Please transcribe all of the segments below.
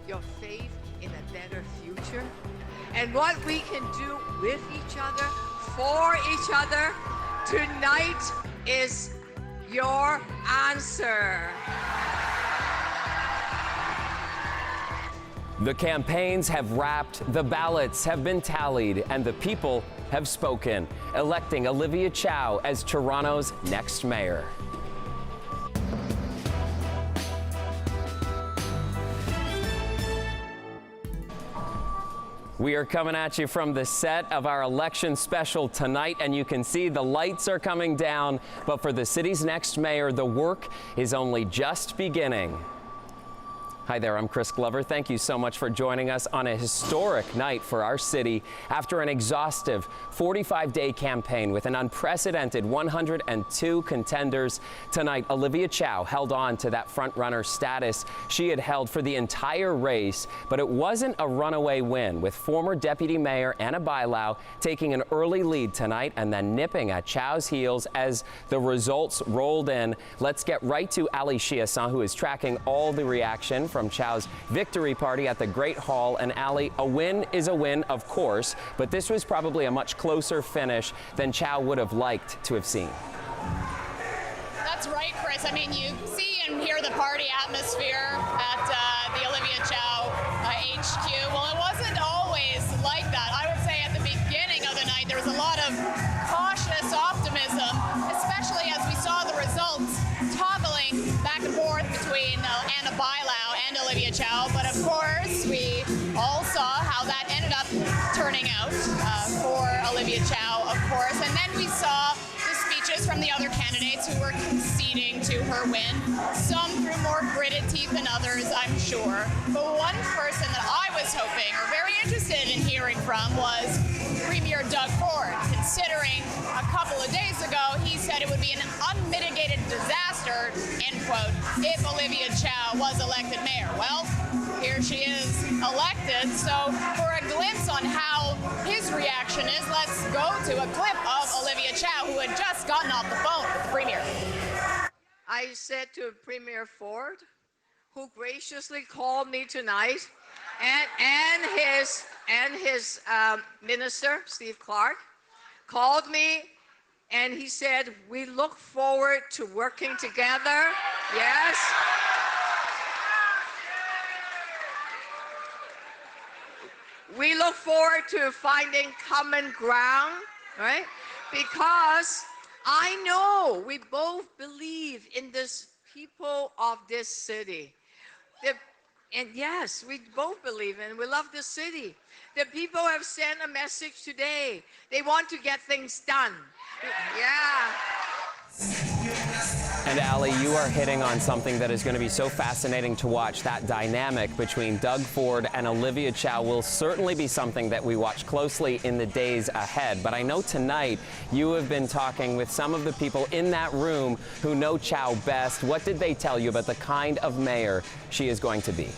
your faith in a better future, and what we can do with each other, for each other. Tonight is your answer. The campaigns have wrapped, the ballots have been tallied, and the people have spoken, electing Olivia Chow as Toronto's next mayor. We are coming at you from the set of our election special tonight, and you can see the lights are coming down. But for the city's next mayor, the work is only just beginning. Hi there, I'm Chris Glover. Thank you so much for joining us on a historic night for our city. After an exhaustive 45-day campaign with an unprecedented 102 contenders, tonight Olivia Chow held on to that front-runner status she had held for the entire race, but it wasn't a runaway win, with former Deputy Mayor Bailao taking an early lead tonight and then nipping at Chow's heels as the results rolled in. Let's get right to Ali Chiasson, who is tracking all the reaction from Chow's victory party at the Great Hall. And Ali, a win is a win, of course, but this was probably a much closer finish than Chow would have liked to have seen. That's right, Chris. I mean, you see and hear the party atmosphere at the Olivia Chow HQ. Well, it wasn't always like that. I would say at the beginning of the night, there was a lot of cautious optimism, especially as we saw the results toggling back and forth between Bailao and Olivia Chow. But of course, we all saw how that ended up turning out for Olivia Chow, of course. And then we saw the speeches from the other candidates who were conceding to her win. Some through more gritted teeth than others, I'm sure. But one person that I was hoping or very interested in hearing from was Premier Doug Ford, considering a couple of days ago he said it would be an unmitigated disaster, end quote, if Olivia Chow was elected mayor. Well, here she is elected. So for a glimpse on how his reaction is, let's go to a clip of Olivia Chow, who had just gotten off the phone with the Premier. I said to Premier Ford, who graciously called me tonight, and his minister, Steve Clark, called me, and he said, we look forward to working together. Yes. We look forward to finding common ground, right? Because I know we both believe in this people of this city. And yes, we both believe in, we love the city. The people have sent a message today. They want to get things done. Yeah. And Ali, you are hitting on something that is going to be so fascinating to watch. That dynamic between Doug Ford and Olivia Chow will certainly be something that we watch closely in the days ahead. But I know tonight you have been talking with some of the people in that room who know Chow best. What did they tell you about the kind of mayor she is going to be?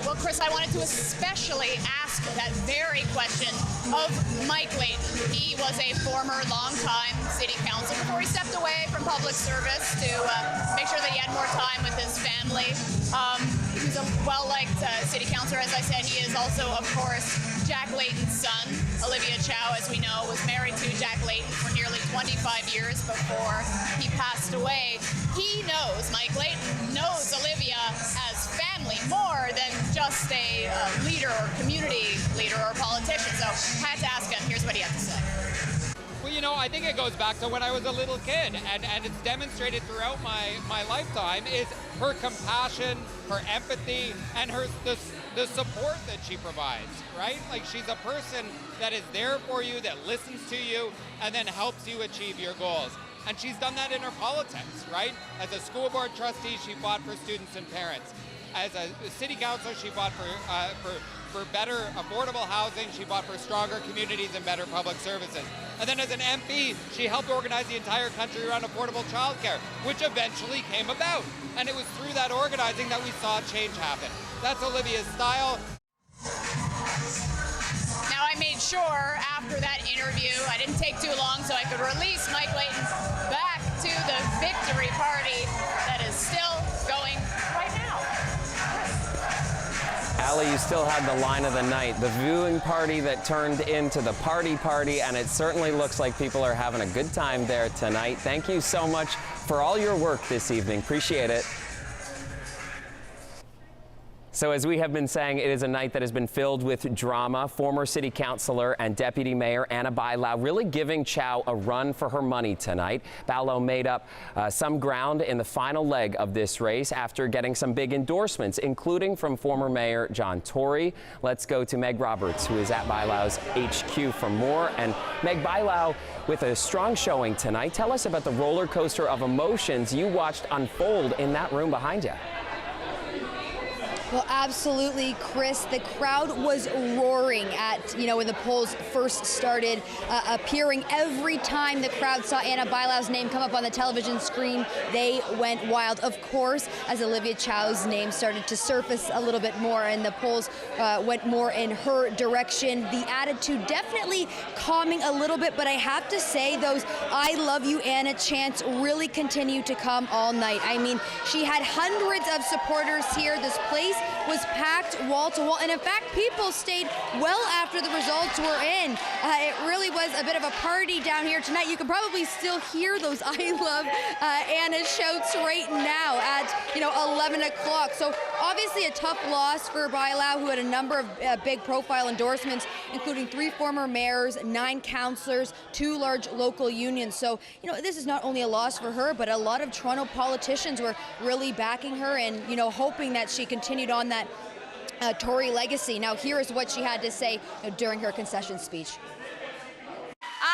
Well, Chris, I wanted to especially ask that very question of Mike Layton. He was a former longtime city councilor before he stepped away from public service to make sure that he had more time with his family. He's a well-liked city councilor. As I said, he is also, of course, Jack Layton's son. Olivia Chow, as we know, was married to Jack Layton for nearly 25 years before he passed away. He knows, Mike Layton knows Olivia as family more than just a leader or community leader or politician. So I had to ask him. Here's what he had to say. Well, you know, I think it goes back to when I was a little kid, and it's demonstrated throughout my lifetime, is her compassion, her empathy, and the support that she provides, right? Like, she's a person that is there for you, that listens to you, and then helps you achieve your goals. And she's done that in her politics, right? As a school board trustee, she fought for students and parents. As a city councilor, she fought for better affordable housing. She fought for stronger communities and better public services. And then as an MP, she helped organize the entire country around affordable childcare, which eventually came about. And it was through that organizing that we saw change happen. That's Olivia's style. Now, I made sure after that interview, I didn't take too long so I could release Mike Layton back to the victory party that is still going right now. Riley, you still had the line of the night, the viewing party that turned into the party, and it certainly looks like people are having a good time there tonight. Thank you so much for all your work this evening. Appreciate it. So as we have been saying, it is a night that has been filled with drama. Former city councilor and deputy mayor Anna Bailao really giving Chow a run for her money tonight. Bailao made up some ground in the final leg of this race after getting some big endorsements, including from former mayor John Tory. Let's go to Meg Roberts, who is at Bailao's HQ for more. And Meg, Bailao with a strong showing tonight. Tell us about the roller coaster of emotions you watched unfold in that room behind you. Well, absolutely, Chris. The crowd was roaring when the polls first started appearing. Every time the crowd saw Anna Bailao's name come up on the television screen, they went wild. Of course, as Olivia Chow's name started to surface a little bit more and the polls went more in her direction, the attitude definitely calming a little bit. But I have to say, those "I love you, Anna" chants really continue to come all night. I mean, she had hundreds of supporters here. This place was packed wall to wall, and in fact people stayed well after the results were in. It really was a bit of a party down here tonight. You can probably still hear those "I love Anna" shouts right now at 11 o'clock. So obviously a tough loss for Bailao, who had a number of big profile endorsements, including 3 former mayors, 9 councillors, 2 large local unions. So this is not only a loss for her, but a lot of Toronto politicians were really backing her and hoping that she continued on that Tory legacy. Now here is what she had to say during her concession speech.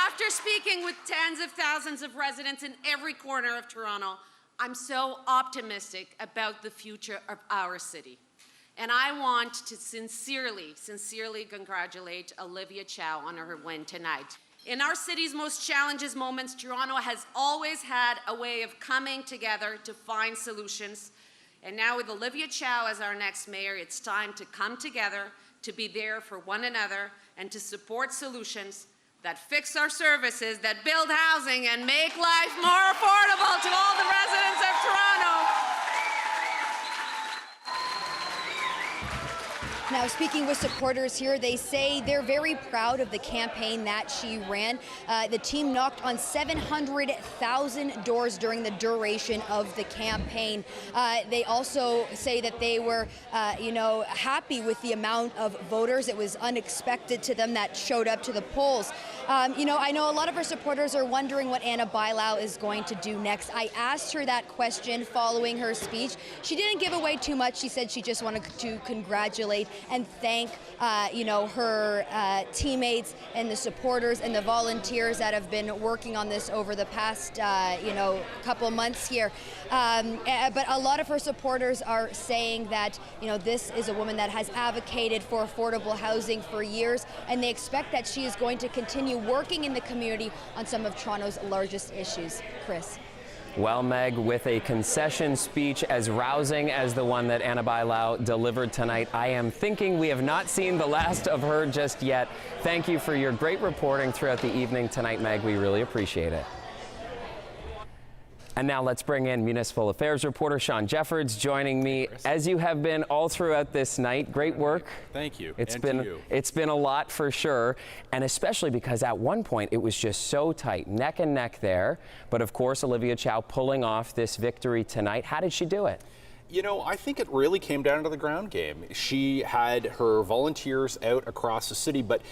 After speaking with tens of thousands of residents in every corner of Toronto, I'm so optimistic about the future of our city. And I want to sincerely congratulate Olivia Chow on her win tonight. In our city's most challenging moments, Toronto has always had a way of coming together to find solutions. And now with Olivia Chow as our next mayor, it's time to come together, to be there for one another, and to support solutions that fix our services, that build housing, and make life more affordable to all the residents of Toronto. Now, speaking with supporters here, they say they're very proud of the campaign that she ran. The team knocked on 700,000 doors during the duration of the campaign. They also say that they were, happy with the amount of voters. It was unexpected to them that showed up to the polls. I know a lot of her supporters are wondering what Anna Bailao is going to do next. I asked her that question following her speech. She didn't give away too much. She said she just wanted to congratulate and thank, her teammates and the supporters and the volunteers that have been working on this over the past, couple months here. But a lot of her supporters are saying that, this is a woman that has advocated for affordable housing for years, and they expect that she is going to continue working in the community on some of Toronto's largest issues. Chris. Well, Meg, with a concession speech as rousing as the one that Anna Bailao delivered tonight, I am thinking we have not seen the last of her just yet. Thank you for your great reporting throughout the evening tonight, Meg. We really appreciate it. And now let's bring in Municipal Affairs reporter Sean Jeffords joining me, as you have been all throughout this night. Great work. Thank you. It's been a lot for sure, and especially because at one point it was just so tight, neck and neck there. But of course, Olivia Chow pulling off this victory tonight. How did she do it? I think it really came down to the ground game. She had her volunteers out across the city, but,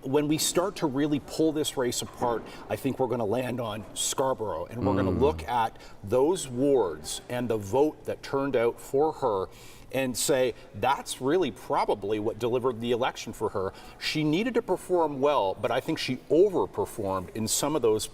when we start to really pull this race apart, I think we're going to land on Scarborough, and we're going to look at those wards and the vote that turned out for her and say that's really probably what delivered the election for her. She needed to perform well, but I think she overperformed in some of those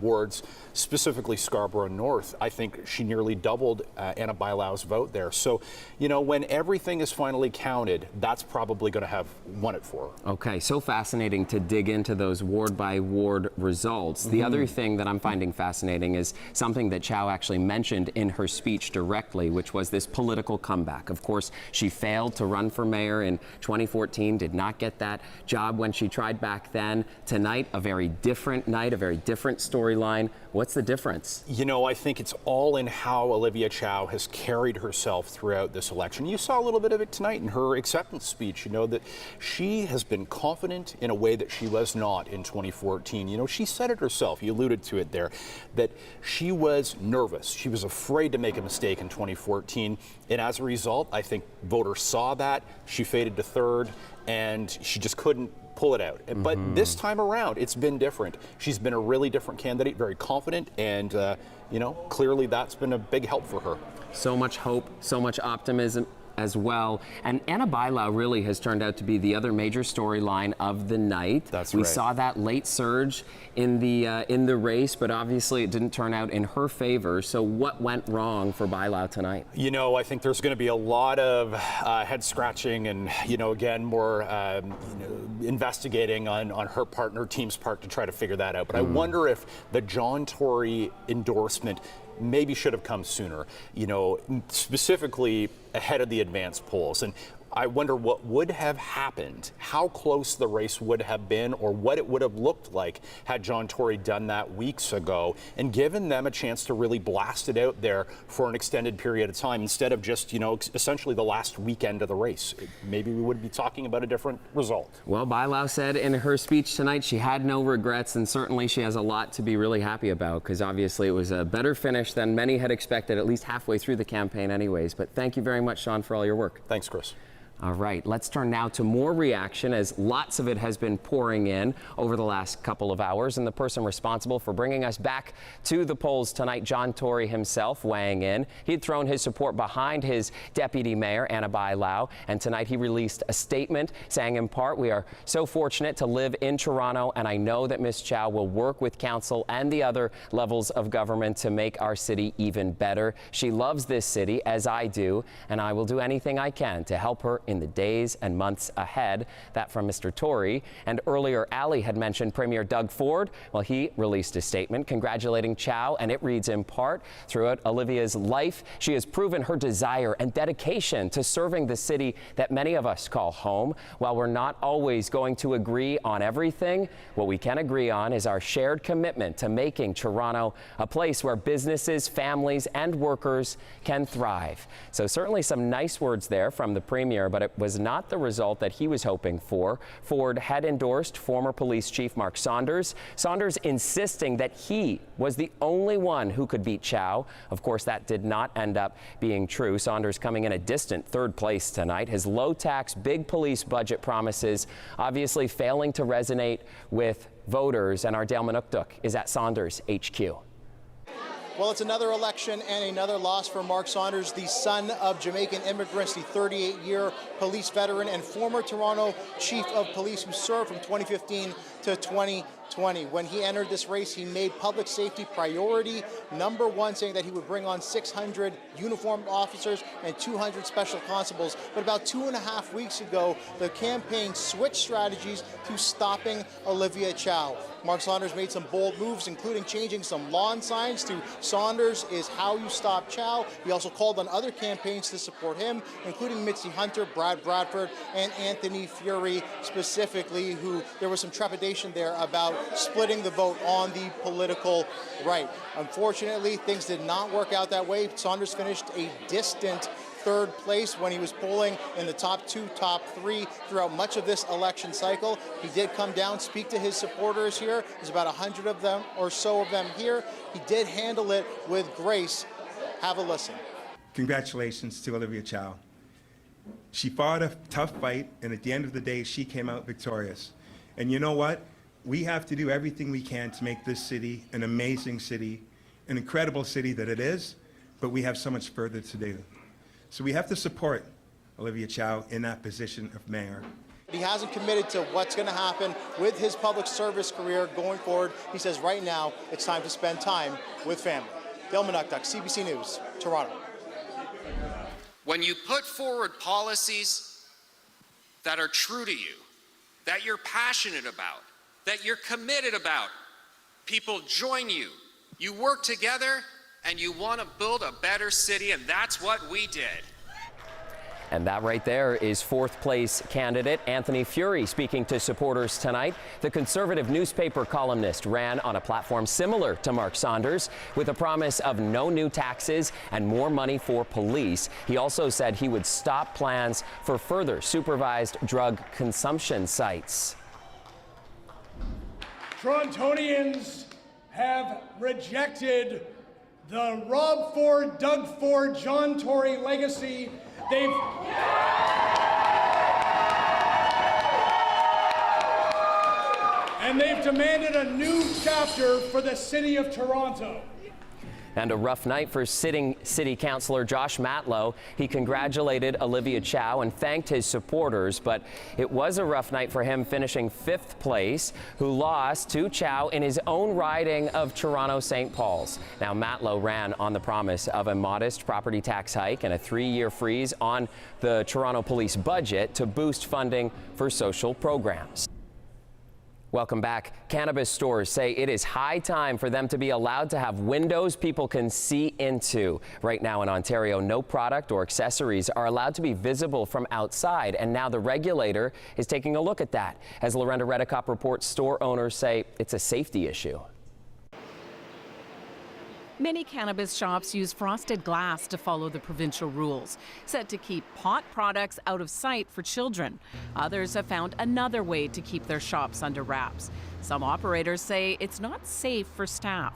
wards, specifically Scarborough North. I think she nearly doubled Anna Bailao's vote there. So, when everything is finally counted, that's probably going to have won it for her. Okay, so fascinating to dig into those ward by ward results. The other thing that I'm finding fascinating is something that Chow actually mentioned in her speech directly, which was this political comeback. Of course, she failed to run for mayor in 2014, did not get that job when she tried back then. Tonight, a very different night, a very different storyline. What's the difference? You know, I think it's all in how Olivia Chow has carried herself throughout this election. You saw a little bit of it tonight in her acceptance speech, you know, that she has been confident in a way that she was not in 2014. You know, she said it herself, you alluded to it there, that she was nervous. She was afraid to make a mistake in 2014. And as a result, I think voters saw that. She faded to third, and she just couldn't pull it out. But this time around, it's been different. She's been a really different candidate, very confident, and, you know, clearly that's been a big help for her. So much hope, so much optimism as well. And Anna Bailao really has turned out to be the other major storyline of the night. That's we right. saw that late surge in the race, but obviously it didn't turn out in her favor. So what went wrong for Bailao tonight? You know, I think there's going to be a lot of head scratching and, you know, again, more investigating on her part and her team's part to try to figure that out. But I wonder if the John Tory endorsement maybe should have come sooner, you know, specifically ahead of the advanced polls. And I wonder what would have happened, how close the race would have been, or what it would have looked like had John Tory done that weeks ago and given them a chance to really blast it out there for an extended period of time instead of just, you know, essentially the last weekend of the race. Maybe we would be talking about a different result. Well, Bailao said in her speech tonight she had no regrets, and certainly she has a lot to be really happy about, because obviously it was a better finish than many had expected, at least halfway through the campaign anyways. But thank you very much, Sean, for all your work. Thanks, Chris. All right, let's turn now to more reaction, as lots of it has been pouring in over the last couple of hours. And the person responsible for bringing us back to the polls tonight, John Tory himself, weighing in. He'd thrown his support behind his deputy mayor, Anna Bailao, and tonight he released a statement saying, in part, "We are so fortunate to live in Toronto, and I know that Ms. Chow will work with council and the other levels of government to make our city even better. She loves this city, as I do, and I will do anything I can to help her in the days and months ahead." That from Mr. Tory. And earlier, Ali had mentioned Premier Doug Ford. Well, he released a statement congratulating Chow, and it reads, in part, "Throughout Olivia's life, she has proven her desire and dedication to serving the city that many of us call home. While we're not always going to agree on everything, what we can agree on is our shared commitment to making Toronto a place where businesses, families, and workers can thrive." So certainly some nice words there from the Premier, but it was not the result that he was hoping for. Ford had endorsed former police chief Mark Saunders. Saunders insisting that he was the only one who could beat Chow. Of course, that did not end up being true. Saunders coming in a distant third place tonight. His low-tax, big police budget promises obviously failing to resonate with voters. And our Dale Manukduk is at Saunders HQ. Well, it's another election and another loss for Mark Saunders, the son of Jamaican immigrants, the 38-year police veteran and former Toronto chief of police who served from 2015 to 2020. When he entered this race, he made public safety priority number one, saying that he would bring on 600 uniformed officers and 200 special constables. But about 2.5 weeks ago, the campaign switched strategies to stopping Olivia Chow. Mark Saunders made some bold moves, including changing some lawn signs to "Saunders is how you stop Chow." He also called on other campaigns to support him, including Mitzi Hunter, Brad Bradford, and Anthony Furey specifically, who there was some trepidation there about splitting the vote on the political right. Unfortunately, things did not work out that way. Saunders finished a distant third place when he was polling in the top two, top three throughout much of this election cycle. He did come down, speak to his supporters here. There's about 100 of them or so of them here. He did handle it with grace. Have a listen. Congratulations to Olivia Chow. She fought a tough fight, and at the end of the day, she came out victorious. And you know what? We have to do everything we can to make this city an amazing city, an incredible city that it is, but we have so much further to do. So we have to support Olivia Chow in that position of mayor. He hasn't committed to what's going to happen with his public service career going forward. He says right now it's time to spend time with family. Dale Manukduk, CBC News, Toronto. When you put forward policies that are true to you, that you're passionate about, that you're committed about, people join you. You work together and you want to build a better city, and that's what we did. And that right there is fourth place candidate Anthony Furey speaking to supporters tonight. The conservative newspaper columnist ran on a platform similar to Mark Saunders with a promise of no new taxes and more money for police. He also said he would stop plans for further supervised drug consumption sites. Torontonians have rejected the Rob Ford, Doug Ford, John Tory legacy. They've demanded a new chapter for the City of Toronto. And a rough night for sitting City Councillor Josh Matlow. He congratulated Olivia Chow and thanked his supporters, but it was a rough night for him, finishing 5th place, who lost to Chow in his own riding of Toronto St. Paul's. Now, Matlow ran on the promise of a modest property tax hike and a 3-year freeze on the Toronto police budget to boost funding for social programs. Welcome back. Cannabis stores say it is high time for them to be allowed to have windows people can see into. Right now in Ontario, no product or accessories are allowed to be visible from outside, and now the regulator is taking a look at that. As Lorenda Redicop reports, store owners say it's a safety issue. Many cannabis shops use frosted glass to follow the provincial rules, set to keep pot products out of sight for children. Others have found another way to keep their shops under wraps. Some operators say it's not safe for staff.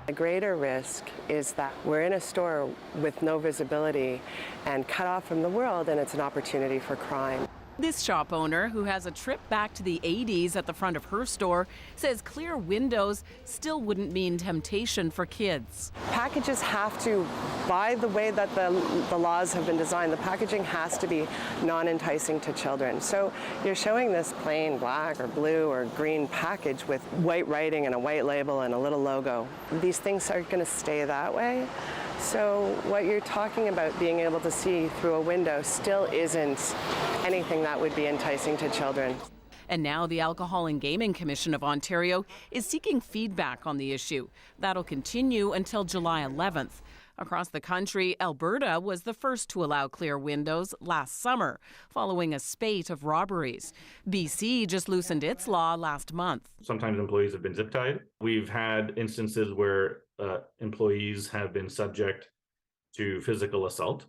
The greater risk is that we're in a store with no visibility and cut off from the world, and it's an opportunity for crime. This shop owner, who has a trip back to the 80s at the front of her store, says clear windows still wouldn't mean temptation for kids. Packages have to, by the way that the laws have been designed, the packaging has to be non-enticing to children. So you're showing this plain black or blue or green package with white writing and a white label and a little logo. These things are going to stay that way. So what you're talking about being able to see through a window still isn't anything that would be enticing to children. And now the Alcohol and Gaming Commission of Ontario is seeking feedback on the issue. That'll continue until July 11th. Across the country, Alberta was the first to allow clear windows last summer, following a spate of robberies. BC just loosened its law last month. Sometimes employees have been zip tied. We've had instances where employees have been subject to physical assault.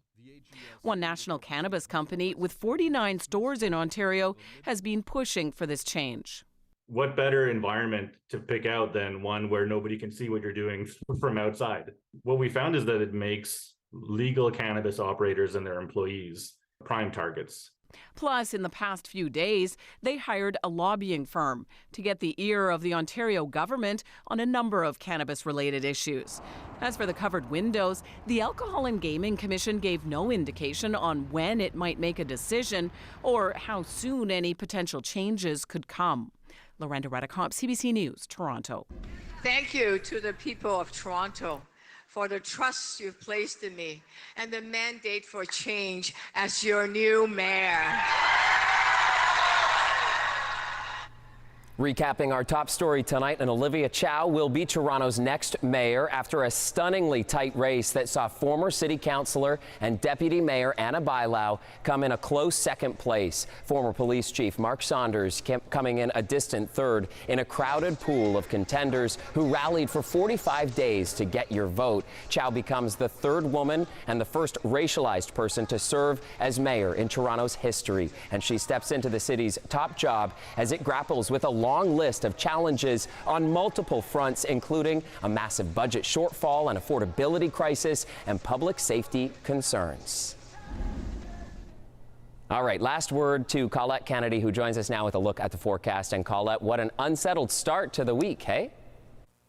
One national cannabis company with 49 stores in Ontario has been pushing for this change. What better environment to pick out than one where nobody can see what you're doing from outside? What we found is that it makes legal cannabis operators and their employees prime targets. Plus, in the past few days, they hired a lobbying firm to get the ear of the Ontario government on a number of cannabis-related issues. As for the covered windows, the Alcohol and Gaming Commission gave no indication on when it might make a decision or how soon any potential changes could come. Lorenda Redicop, CBC News, Toronto. Thank you to the people of Toronto for the trust you've placed in me and the mandate for change as your new mayor. Recapping our top story tonight, and Olivia Chow will be Toronto's next mayor after a stunningly tight race that saw former city councillor and deputy mayor Anna Bailao come in a close second place. Former police chief Mark Saunders coming in a distant third in a crowded pool of contenders who rallied for 45 days to get your vote. Chow becomes the third woman and the first racialized person to serve as mayor in Toronto's history, and she steps into the city's top job as it grapples with a long list of challenges on multiple fronts, including a massive budget shortfall, an affordability crisis, and public safety concerns. All right, last word to Colette Kennedy, who joins us now with a look at the forecast. And Colette, what an unsettled start to the week, hey?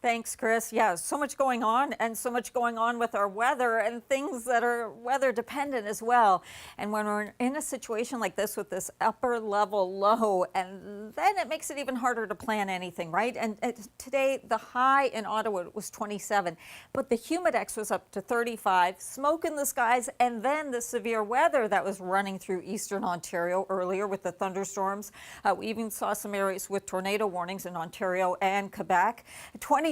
Thanks, Chris. Yeah, so much going on, and so much going on with our weather and things that are weather dependent as well. And when we're in a situation like this with this upper level low, and then it makes it even harder to plan anything, right? And today, the high in Ottawa was 27, but the humidex was up to 35, smoke in the skies, and then the severe weather that was running through eastern Ontario earlier with the thunderstorms. We even saw some areas with tornado warnings in Ontario and Quebec. 23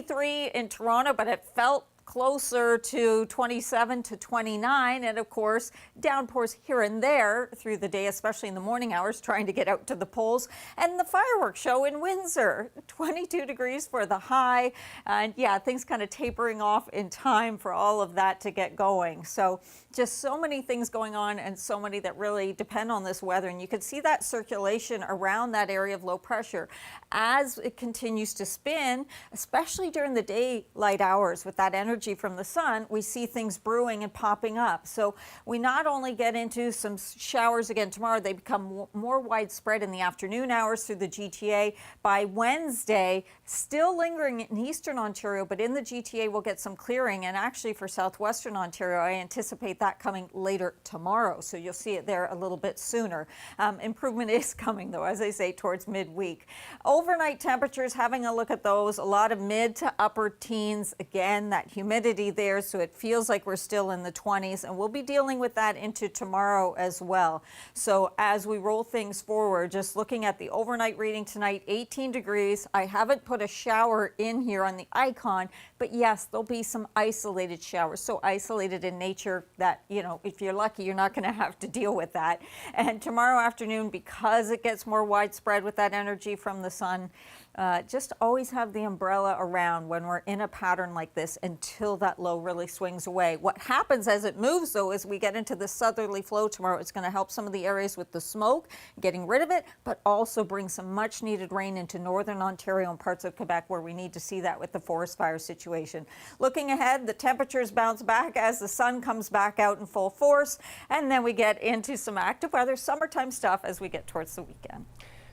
in Toronto, but it felt closer to 27 to 29. And of course, downpours here and there through the day, especially in the morning hours, trying to get out to the polls. And the fireworks show in Windsor, 22 degrees for the high. And yeah, things kind of tapering off in time for all of that to get going. So just so many things going on and so many that really depend on this weather. And you can see that circulation around that area of low pressure as it continues to spin, especially during the daylight hours with that energy from the sun. We see things brewing and popping up. So we not only get into some showers again tomorrow, they become more widespread in the afternoon hours through the GTA. By Wednesday, still lingering in eastern Ontario, but in the GTA we'll get some clearing. And actually for southwestern Ontario, I anticipate that coming later tomorrow. So you'll see it there a little bit sooner. Improvement is coming though, as I say, towards midweek. Overnight temperatures, having a look at those, a lot of mid to upper teens. Again, that humidity there, so it feels like we're still in the 20s, and we'll be dealing with that into tomorrow as well. So as we roll things forward, just looking at the overnight reading tonight, 18 degrees. I haven't put a shower in here on the icon, but yes, there'll be some isolated showers. So isolated in nature that, you know, if you're lucky, you're not going to have to deal with that. And tomorrow afternoon, because it gets more widespread with that energy from the sun, just always have the umbrella around when we're in a pattern like this until that low really swings away. What happens as it moves, though, is we get into the southerly flow tomorrow. It's going to help some of the areas with the smoke, getting rid of it, but also bring some much needed rain into northern Ontario and parts of Quebec where we need to see that with the forest fire situation. Looking ahead, the temperatures bounce back as the sun comes back out in full force, and then we get into some active weather, summertime stuff as we get towards the weekend.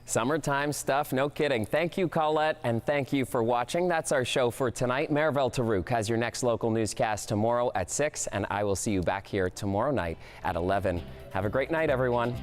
Summertime stuff, no kidding. Thank you, Colette, and thank you for watching. That's our show for tonight. Maribel Tarouk has your next local newscast tomorrow at 6, and I will see you back here tomorrow night at 11. Have a great night, everyone.